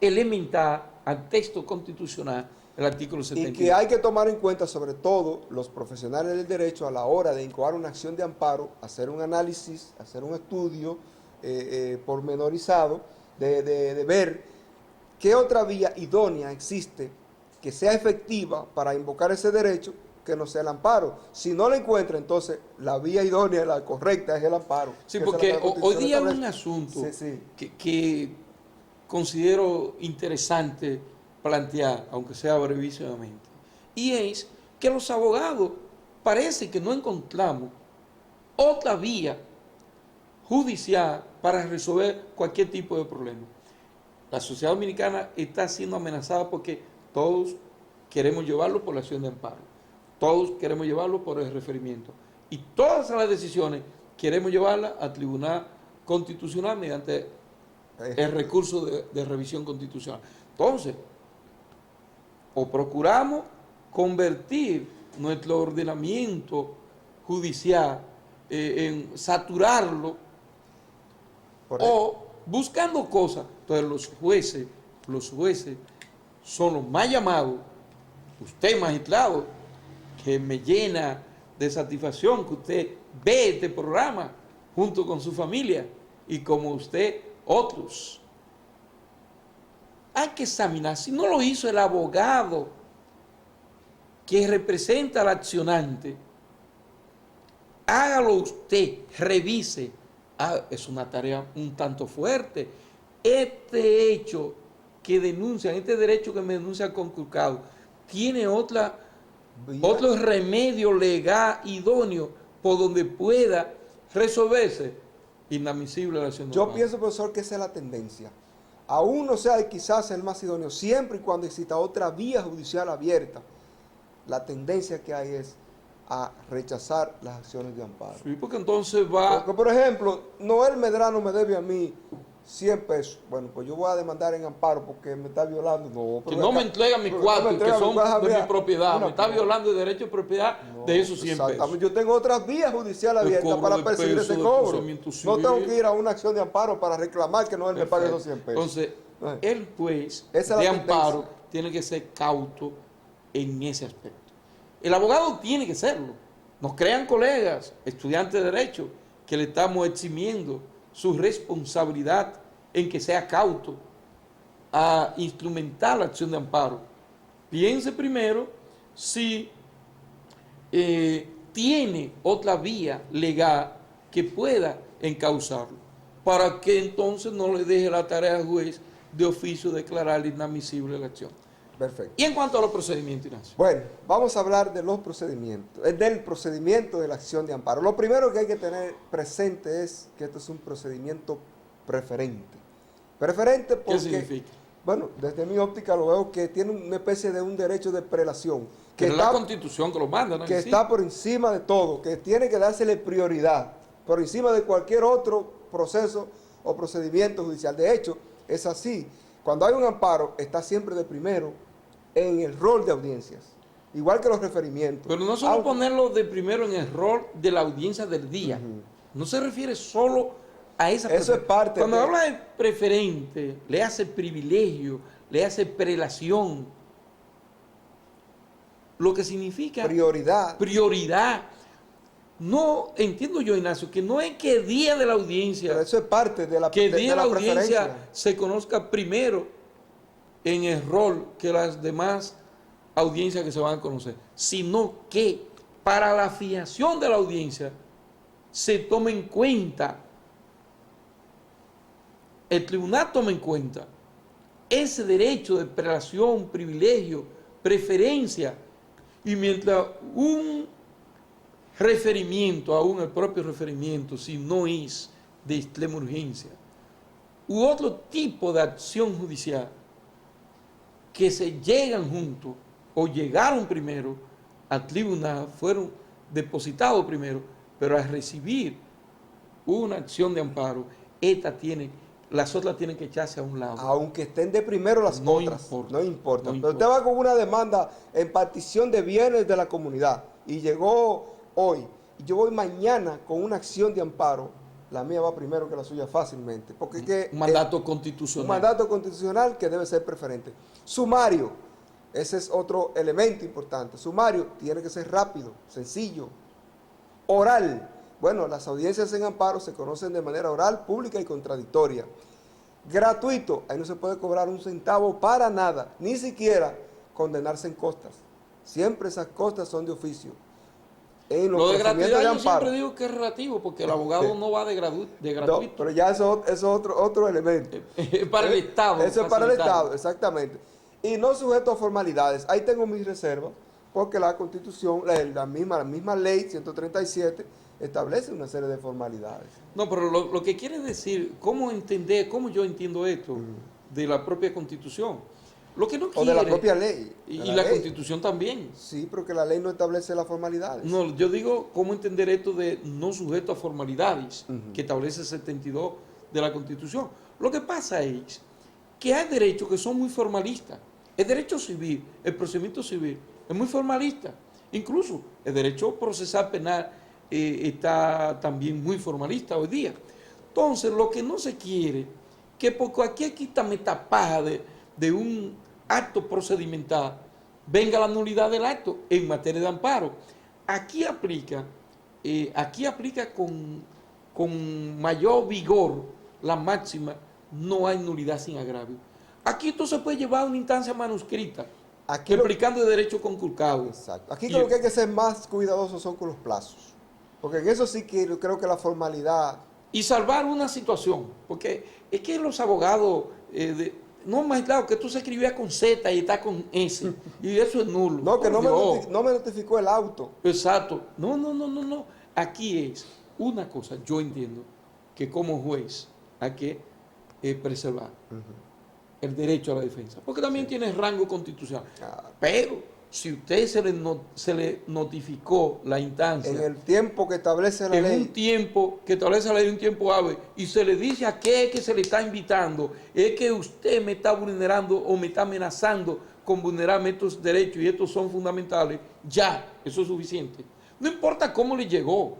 elemental al texto constitucional, el artículo Y 72. que hay que tomar en cuenta, sobre todo, los profesionales del derecho a la hora de incoar una acción de amparo, hacer un análisis, hacer un estudio pormenorizado, de ver qué otra vía idónea existe que sea efectiva para invocar ese derecho que no sea el amparo. Si no lo encuentra, entonces la vía idónea, la correcta, es el amparo. Sí, que porque esa es la hoy día hay Constitución un establece. asunto Sí, sí. que considero interesante plantear, aunque sea brevísimamente, y es que los abogados parece que no encontramos otra vía judicial para resolver cualquier tipo de problema. La sociedad dominicana está siendo amenazada porque todos queremos llevarlo por la acción de amparo, todos queremos llevarlo por el referimiento, y todas las decisiones queremos llevarlas al Tribunal Constitucional mediante el recurso de revisión constitucional. Entonces, o procuramos convertir nuestro ordenamiento judicial en saturarlo, o buscando cosas. Entonces los jueces son los más llamados. Usted, magistrado, que me llena de satisfacción que usted ve este programa junto con su familia y como usted otros. Hay que examinar, si no lo hizo el abogado que representa al accionante, hágalo usted, revise. Es una tarea un tanto fuerte. Este hecho que denuncian, este derecho que me denuncia conculcado, tiene otro remedio legal idóneo por donde pueda resolverse. Inadmisible la acción de Yo amparo. pienso, profesor, que esa es la tendencia. Aún no sea quizás el más idóneo, siempre y cuando exista otra vía judicial abierta, la tendencia que hay es a rechazar las acciones de amparo. Sí, porque entonces va... Porque, por ejemplo, Noel Medrano me debe a mí 100 pesos. Bueno, pues yo voy a demandar en amparo porque me está violando. No, que no me entrega mi cuarto, que son de mi propiedad, me está violando el derecho de propiedad de esos 100 pesos. Yo tengo otras vías judiciales abiertas para perseguir ese cobro. No tengo que ir a una acción de amparo para reclamar que no él me pague esos 100 pesos. Entonces, el juez Esa es de la amparo tendencia. tiene que ser cauto en ese aspecto. El abogado tiene que serlo. Nos crean colegas, estudiantes de derecho, que le estamos eximiendo su responsabilidad en que sea cauto a instrumentar la acción de amparo. Piense primero si tiene otra vía legal que pueda encauzarlo, para que entonces no le deje la tarea al juez de oficio declarar inadmisible la acción. Perfecto. Y en cuanto a los procedimientos, Ignacio. Bueno, vamos a hablar de los procedimientos, del procedimiento de la acción de amparo. Lo primero que hay que tener presente es que esto es un procedimiento preferente. Preferente porque... ¿Qué significa? Bueno, desde mi óptica lo veo que tiene una especie de un derecho de prelación. Que Pero es la Constitución que lo manda, ¿no? Que está por encima de todo, que tiene que dársele prioridad, por encima de cualquier otro proceso o procedimiento judicial. De hecho, es así. Cuando hay un amparo, está siempre de primero en el rol de audiencias, igual que los referimientos. Pero no solo ponerlo de primero en el rol de la audiencia del día. No se refiere solo a esa Eso es parte Cuando habla de preferente, le hace privilegio, le hace prelación. Lo que significa prioridad. No, entiendo yo, Ignacio, que no es que el día de la audiencia, pero eso es parte de la que el día de la audiencia preferencia se conozca primero en el rol que las demás audiencias que se van a conocer, sino que para la fijación de la audiencia se tome en cuenta, el tribunal toma en cuenta ese derecho de prelación, privilegio, preferencia, y mientras un referimiento, aún el propio referimiento, si no es de extrema urgencia, u otro tipo de acción judicial que se llegan juntos o llegaron primero al tribunal, fueron depositados primero, pero al recibir una acción de amparo, las otras tienen que echarse a un lado. Aunque estén de primero las No otras, importa, no importa. no Pero usted va con una demanda en partición de bienes de la comunidad y llegó hoy, y yo voy mañana con una acción de amparo, la mía va primero que la suya fácilmente. Porque es que un mandato constitucional. Un mandato constitucional que debe ser preferente. Sumario, ese es otro elemento importante. Sumario tiene que ser rápido, sencillo. Oral, bueno, las audiencias en amparo se conocen de manera oral, pública y contradictoria. Gratuito, ahí no se puede cobrar un centavo para nada, ni siquiera condenarse en costas. Siempre esas costas son de oficio. En los Lo de gratuidad yo amparo, siempre digo que es relativo, porque el abogado no va de gratuito. No, pero ya eso es otro elemento. Para el Estado. Eso es para el Estado, exactamente. Y no sujeto a formalidades. Ahí tengo mis reservas, porque la Constitución, la misma ley 137, establece una serie de formalidades. No, pero lo que quiere decir, cómo yo entiendo esto de la propia Constitución. Lo que no quiere, o de la propia ley. Y la Constitución también. Sí, porque la ley no establece las formalidades. No, yo digo cómo entender esto de no sujeto a formalidades, que establece el 72 de la Constitución. Lo que pasa es que hay derechos que son muy formalistas. El derecho civil, el procedimiento civil, es muy formalista. Incluso el derecho procesal penal está también muy formalista hoy día. Entonces, lo que no se quiere, que por cualquier quita-metapaja de un acto procedimental, venga la nulidad del acto en materia de amparo. Aquí aplica con mayor vigor la máxima, no hay nulidad sin agravio. Aquí esto se puede llevar a una instancia manuscrita, explicando el derecho conculcado. Exacto. Aquí creo que hay que ser más cuidadosos son con los plazos, porque en eso sí que creo que la formalidad... Y salvar una situación, porque es que los abogados... no, más claro, que tú se escribías con Z y está con S. Y eso es nulo. No, que no me notificó el auto. Exacto. No. Aquí es una cosa, yo entiendo que como juez hay que preservar el derecho a la defensa. Porque también tiene rango constitucional. Pero si usted se le notificó la instancia en el tiempo que establece la ley, en un tiempo que establece la ley, un tiempo hábil, y se le dice a qué es que se le está invitando, es que usted me está vulnerando o me está amenazando con vulnerarme estos derechos y estos son fundamentales, ya, eso es suficiente. No importa cómo le llegó,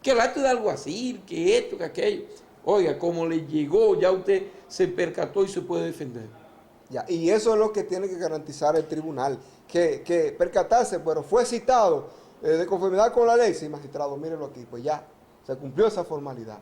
que el acto de algo así, que esto, que aquello, oiga, como le llegó, ya usted se percató y se puede defender. Ya, y eso es lo que tiene que garantizar el tribunal, que percatarse, pero fue citado de conformidad con la ley. Sí, magistrado, mírenlo aquí, pues ya, se cumplió esa formalidad.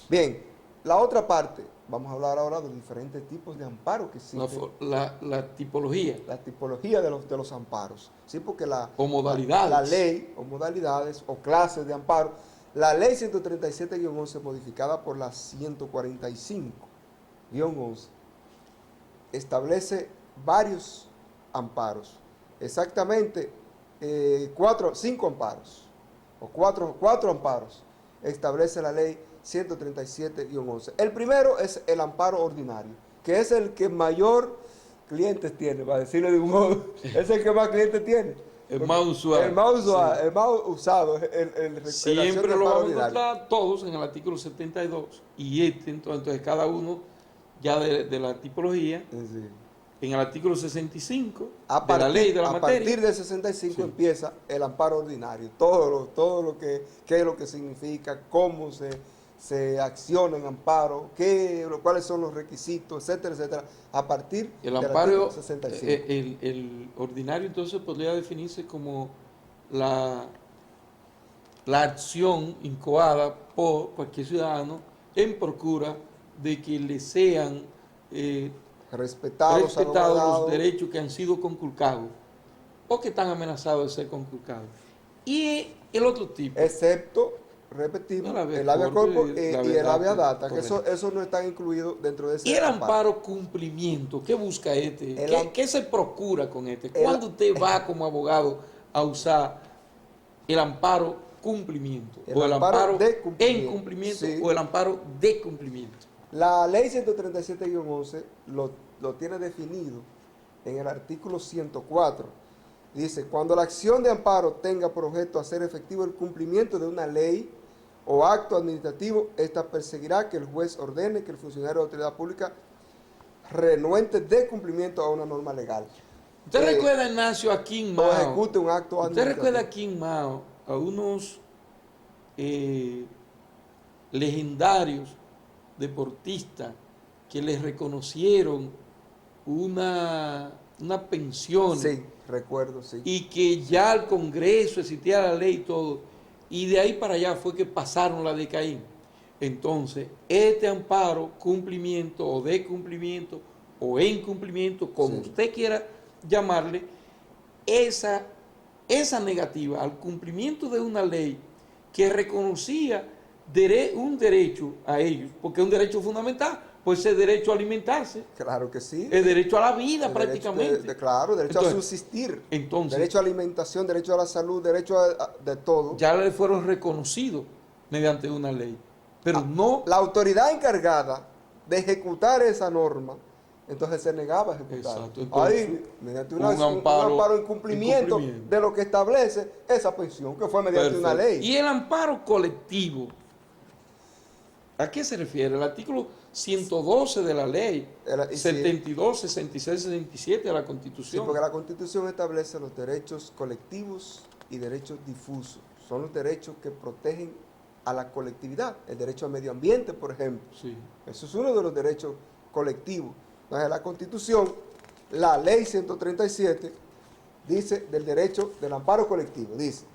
Bien, la otra parte, vamos a hablar ahora de los diferentes tipos de amparo que existen. La tipología. La tipología de los amparos. Sí, porque o modalidades. La ley, o modalidades, o clases de amparo. La ley 137-11, modificada por la 145-11, establece varios amparos. Exactamente 5 amparos, o cuatro amparos, establece la ley 137-11. El primero es el amparo ordinario, que es el que mayor clientes tiene, para decirlo de un modo, es el que más clientes tiene. El más usual. El más usual, Sí. el más usado, Siempre lo vamos a encontrar todos en el artículo 72 y entonces cada uno ya de la tipología, Sí. en el artículo 65 A de la ley de la a materia. partir del 65 Sí. empieza el amparo ordinario, todo lo que, qué es lo que significa, cómo se acciona en amparo, cuáles son los requisitos, etcétera, etcétera, a partir El del amparo, artículo 65. el ordinario entonces podría definirse como la acción incoada por cualquier ciudadano en procura de que le sean Respetados los salvaguardados, derechos que han sido conculcados o que están amenazados de ser conculcados. Y el otro tipo, excepto, repetimos, el habeas el habeas corpus corpus y y el el habeas data, que correcto. eso no está incluido dentro de ese y el amparo cumplimiento, ¿qué busca ¿Qué se procura con ¿Cuándo usted va como abogado a usar el amparo cumplimiento? El O el amparo amparo de cumplimiento. en cumplimiento, Sí. o el amparo de cumplimiento. La ley 137-11 lo tiene definido en el artículo 104. Dice, cuando la acción de amparo tenga por objeto hacer efectivo el cumplimiento de una ley o acto administrativo, esta perseguirá que el juez ordene que el funcionario de autoridad pública renuente de cumplimiento a una norma legal. ¿Usted recuerda, Ignacio, aquí en O Mao? ejecute un acto ¿Usted administrativo. recuerda aquí en Mao a unos legendarios deportistas que les reconocieron una pensión? Sí, recuerdo, sí. Y que ya el Congreso existía la ley y todo, y de ahí para allá fue que pasaron la de Caín. Entonces, este amparo, cumplimiento o de cumplimiento o en cumplimiento, como Sí. usted quiera llamarle, esa negativa al cumplimiento de una ley que reconocía un derecho a ellos, porque es un derecho fundamental, pues el derecho a alimentarse, Claro que sí. el derecho a la vida El prácticamente. derecho claro, derecho Entonces, a subsistir. entonces, Derecho a alimentación, derecho a la salud, derecho de todo. ya le fueron reconocidos mediante una ley, pero no. La autoridad encargada de ejecutar esa norma, entonces se negaba a ejecutarla. Exacto, entonces, Ahí, mediante un amparo en cumplimiento de lo que establece esa pensión, que fue mediante Perfecto. una ley. Y el amparo colectivo, ¿a qué se refiere? El artículo 112 de la ley, Sí. 72, 66, 67 de la Sí, Constitución. porque la Constitución establece los derechos colectivos y derechos difusos. Son los derechos que protegen a la colectividad. El derecho al medio ambiente, por ejemplo. Sí. Eso es uno de los derechos colectivos. Entonces, la Constitución, la Ley 137, dice del derecho del amparo colectivo. Dice,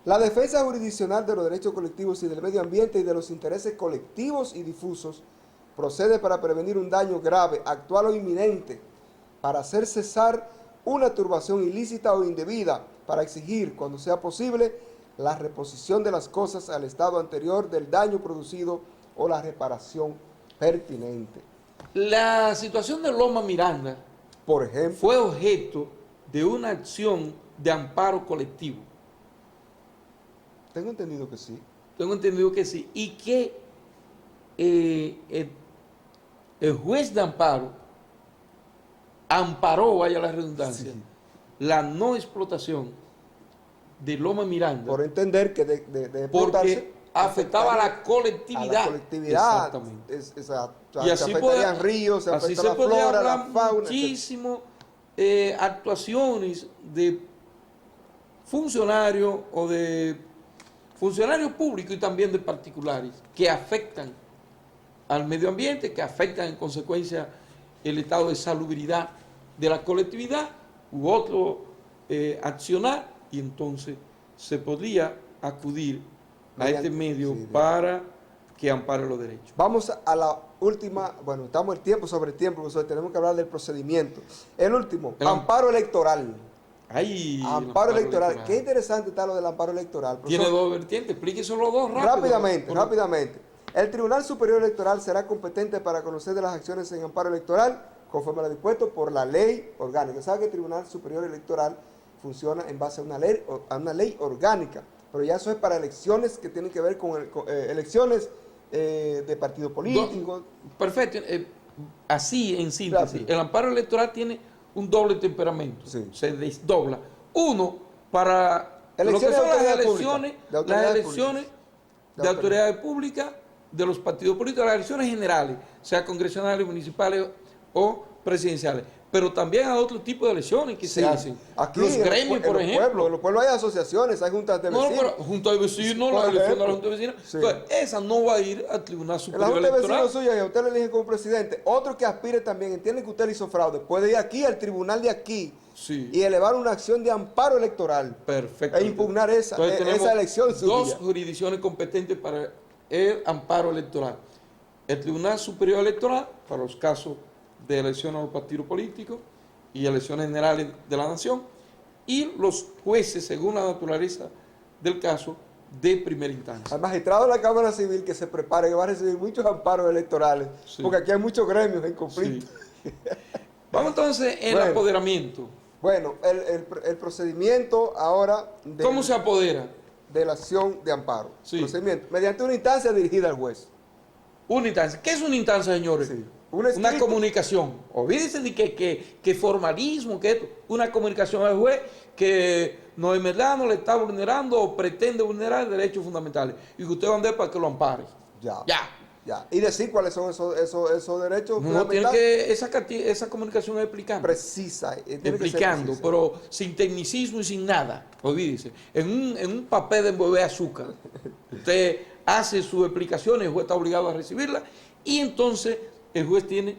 la defensa jurisdiccional de los derechos colectivos y del medio ambiente y de los intereses colectivos y difusos procede para prevenir un daño grave, actual o inminente, para hacer cesar una turbación ilícita o indebida, para exigir, cuando sea posible, la reposición de las cosas al estado anterior del daño producido o la reparación pertinente. La situación de Loma Miranda Por ejemplo, fue objeto de una acción de amparo colectivo. tengo entendido que sí. Tengo entendido que sí. Y que el juez de amparo amparó, vaya la redundancia, Sí. la no explotación de Loma Miranda. Por entender que de explotarse, porque afectaba a la colectividad. A la colectividad. Exactamente. Exacto. Y Se así afectarían ríos, se así afecta se la podría flora, la hablar fauna. muchísimo actuaciones de funcionarios o de funcionarios públicos y también de particulares que afectan al medio ambiente, que afectan en consecuencia el estado de salubridad de la colectividad u otro accionar, y entonces se podría acudir a este medio sí, para que ampare los derechos. Vamos a la última, bueno, estamos el tiempo sobre tiempo, profesor, tenemos que hablar del procedimiento. El último, amparo electoral. Ahí, Amparo electoral. Qué interesante está lo del amparo electoral, profesor. Tiene dos vertientes, explíquese los dos rápido. Rápidamente. El Tribunal Superior Electoral será competente para conocer de las acciones en amparo electoral conforme a lo dispuesto por la ley orgánica. ¿Sabe que el Tribunal Superior Electoral funciona en base a una ley orgánica? Pero ya eso es para elecciones que tienen que ver con elecciones de partido político. Perfecto. Así, en síntesis, Rápido. el amparo electoral tiene un doble temperamento. Sí. Se desdobla. Uno, para lo que Elecciones son de las autoridades elecciones, públicas, de autoridades elecciones De de autoridades públicas, de los partidos políticos, las elecciones generales, sea congresionales, municipales o presidenciales. Pero también hay otro tipo de elecciones que se hacen. Aquí Los en gremios, por ejemplo. En los pueblos hay asociaciones, hay juntas de No, vecinos. pero junta de vecinos, Por la elección de la ejemplo. junta de vecinos. Sí. Entonces, esa no va a ir al Tribunal En la Superior junta de Electoral. vecinos suya, y a usted le eligen como presidente. Otro que aspire también, entiende que usted le hizo fraude, puede ir aquí al tribunal de aquí Sí. y elevar una acción de amparo electoral. Perfecto. E impugnar Entonces, tenemos esa elección dos suya. jurisdicciones competentes para el amparo electoral. El Tribunal Superior Electoral, para los casos de elecciones a los partidos políticos y elecciones generales de la nación, y los jueces, según la naturaleza del caso, de primera instancia. Al magistrado de la Cámara Civil que se prepare, que va a recibir muchos amparos electorales, Sí. porque aquí hay muchos gremios en conflicto. Sí. Vamos entonces el Bueno. apoderamiento. Bueno, el procedimiento ahora ¿Cómo se apodera? de la acción de amparo. Sí. Procedimiento, mediante una instancia dirigida al juez. Una instancia. ¿Qué es una instancia, señores? Sí. Una escrito- comunicación. Olvídense de que formalismo, que esto. Una comunicación al juez que no es verdad, no le está vulnerando o pretende vulnerar derechos fundamentales. Y que usted va a andar para que lo ampare. Ya. Ya. Ya. Y decir cuáles son esos derechos No, tiene que esa comunicación es explicando. precisa. Tiene que ser Explicando, precisa. pero sin tecnicismo y sin nada. Olvídese. En un papel de envolver azúcar. Usted hace sus explicaciones, el juez está obligado a recibirlas. Y entonces el juez tiene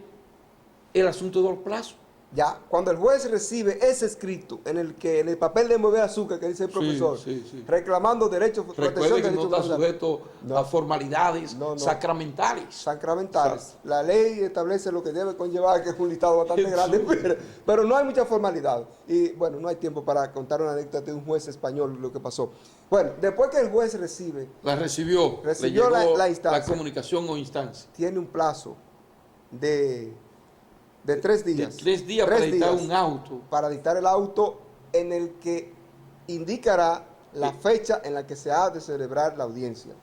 el asunto de los plazos. Ya, cuando el juez recibe ese escrito en el papel de mover azúcar que dice el Sí, profesor, sí. reclamando derechos, protección Recuerde de que no derechos está fundamentales sujeto a formalidades No, no. sacramentales. sacramentales. Exacto. La ley establece lo que debe conllevar, que es un listado bastante Sí. grande, pero no hay mucha formalidad. Y bueno, no hay tiempo para contar una anécdota de un juez español, lo que pasó. Bueno, después que el juez recibe, La recibió, Recibió le llegó la instancia. la comunicación o instancia. tiene un plazo de 3 De días. 3 días 3 para dictar días un auto. para dictar el auto en el que indicará la fecha en la que se ha de celebrar la audiencia.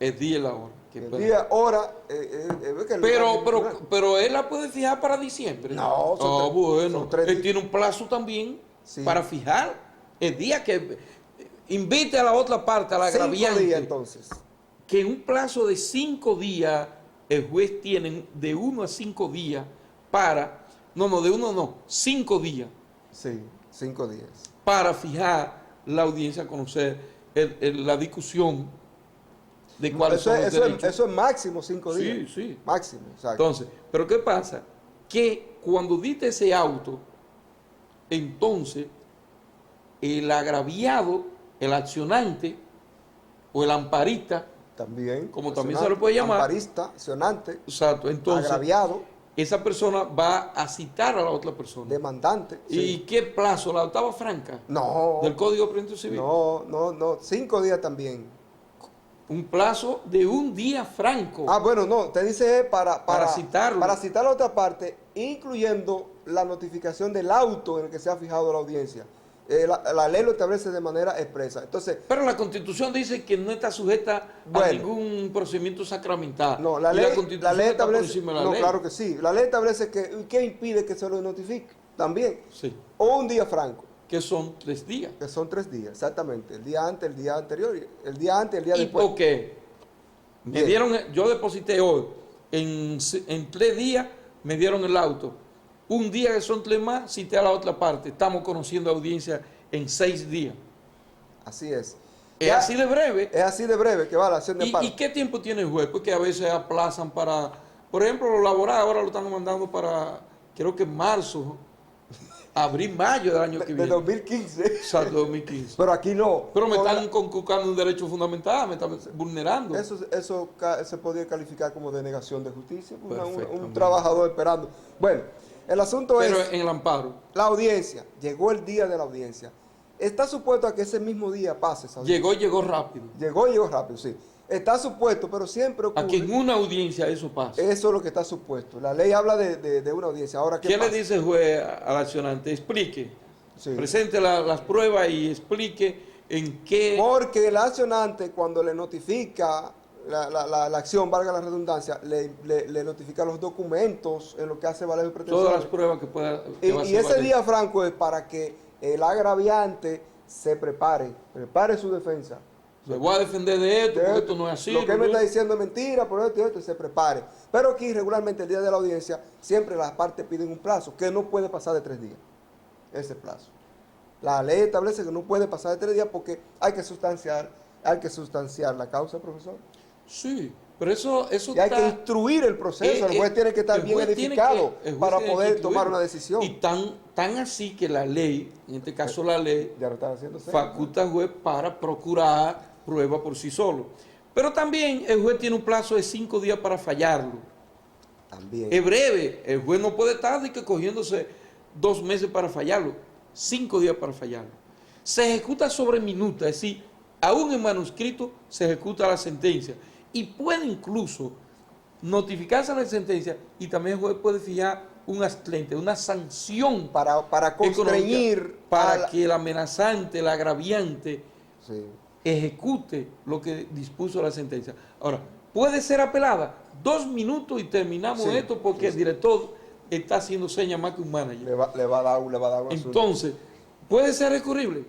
El día y la hora. Que El espera. día, hora, que el lugar- pero él la puede fijar para diciembre. No, son bueno. son 3 Él días. tiene un plazo también Sí. para fijar el día que invite a la otra parte, a la 5 agraviante, días entonces. que en un plazo de 5 días el juez tiene de 1 a 5 días para, de 1 no, 5 días Sí, 5 días. para fijar la audiencia, a conocer la discusión de cuáles son los derechos. Eso es máximo 5 Sí, días. sí. Máximo, exacto. Entonces, pero ¿qué pasa? Que cuando diste ese auto, entonces el agraviado, el accionante o el amparista, También. como también accionante, se lo puede llamar. Amparista, accionante, exacto, entonces agraviado, esa persona va a citar a la otra persona. demandante. ¿Y sí. qué plazo? ¿La octava franca? No. Del Código de Procedimiento Civil. No. 5 días también. Un plazo de un día franco. Ah, bueno, no, te dice Para citarlo. Para citar la otra parte, incluyendo la notificación del auto en el que se ha fijado la audiencia. La ley lo establece de manera expresa. Entonces, Pero la Constitución dice que no está sujeta a Bueno. ningún procedimiento sacramental. no, la Y ley, Constitución la ley está por establece, encima de la no, ley. claro que sí. La ley establece que impide que se lo notifique también. Sí, O un día franco, que son 3 días. que son 3 días, exactamente. El día antes, el día anterior, el día antes, el día ¿Y después. por qué? Me Bien. dieron, yo deposité hoy, en 3 días me dieron el auto. Un día que son 3 más, cité a la otra parte. Estamos conociendo audiencia en 6 días. Así es. Es así de breve. Es así de breve que va la acción de amparo. ¿Y qué tiempo tiene el juez? Porque a veces aplazan para, por ejemplo, lo laboral ahora lo están mandando para, creo que en marzo, abril, mayo del año que de viene. 2015. Exacto, 2015. Pero aquí no. Pero me Con la- están conculcando un derecho fundamental, me están vulnerando. Eso se podría calificar como denegación de justicia. Un Perfectamente. trabajador esperando. Bueno, el asunto Pero es en el amparo. la audiencia. Llegó el día de la audiencia. Está supuesto a que ese mismo día pase esa audiencia. Llegó rápido. Llegó rápido, sí. Está supuesto, pero siempre ocurre. A que en una audiencia eso pasa. Eso es lo que está supuesto. La ley habla de una audiencia. Ahora, ¿qué ¿Qué le pasa? dice el juez al accionante? Explique. Sí. Presente las pruebas y explique en qué... Porque el accionante, cuando le notifica la acción, valga la redundancia, le notifica los documentos en lo que hace valer pretensiones. Todas las pruebas que pueda... que va a Y ser ese valer. día franco es para que el agraviante se prepare su defensa. Me voy a defender de esto, porque esto no es así. Lo que él me está diciendo es mentira, por esto y esto, y se prepare. Pero aquí regularmente el día de la audiencia, siempre las partes piden un plazo, que no puede pasar de 3 días, ese plazo. La ley establece que no puede pasar de 3 días porque hay que sustanciar la causa, profesor. Sí, pero eso y hay que instruir el proceso, el juez tiene que estar bien edificado para poder tomar una decisión. Y tan así que la ley, en este caso la ley, ya lo están haciendo faculta al juez para procurar prueba por sí solo. Pero también el juez tiene un plazo de 5 días para fallarlo. También. Es breve, el juez no puede estar de que cogiéndose 2 meses para fallarlo, 5 días para fallarlo. Se ejecuta sobre minuta, es decir, aún en manuscrito se ejecuta la sentencia y puede incluso notificarse la sentencia y también el juez puede fijar un astlente, una sanción para constreñir para que el amenazante, el agraviante sí. ejecute lo que dispuso la sentencia. Ahora, puede ser apelada 2 minutos y terminamos esto porque el director está haciendo señas más que un manager. Le va a dar un Entonces, ¿puede ser recurrible?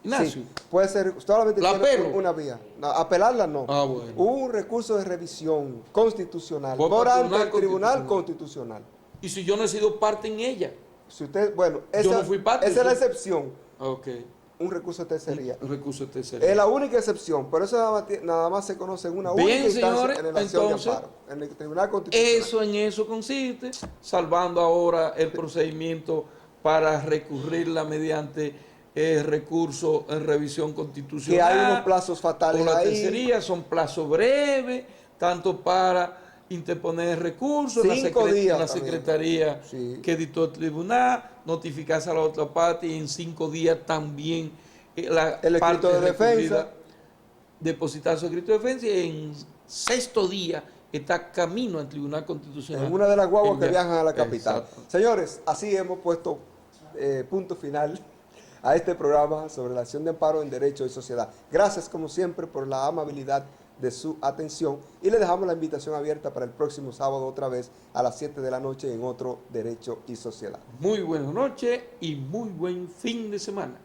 Ignacio. Sí, puede ser, solamente tiene una vía. No, apelarla no. Bueno. Un recurso de revisión constitucional por ante el Tribunal Constitucional. ¿Y si yo no he sido parte en ella? Si usted, bueno, yo no fui parte, esa es la excepción. Okay. Un recurso de tercería. Un recurso de tercería. Es la única excepción, pero eso nada más se conoce en una única instancia, señores, en la acción de amparo, en el Tribunal Constitucional. En eso consiste, salvando ahora el procedimiento para recurrirla mediante recurso en revisión constitucional. Que hay unos plazos fatales con la ahí. tercería, son plazos breves, tanto para interponer recursos en la secretaría que dictó el tribunal, notificarse a la otra parte y en 5 días también el escrito de defensa, depositar su escrito de defensa y en 6º día está camino al Tribunal Constitucional. En una de las guaguas que viajan a la capital. Exacto. Señores, así hemos puesto punto final a este programa sobre la acción de amparo en Derecho y Sociedad. Gracias, como siempre, por la amabilidad de su atención y le dejamos la invitación abierta para el próximo sábado otra vez a las 7 de la noche en otro Derecho y Sociedad. Muy buenas noches y muy buen fin de semana.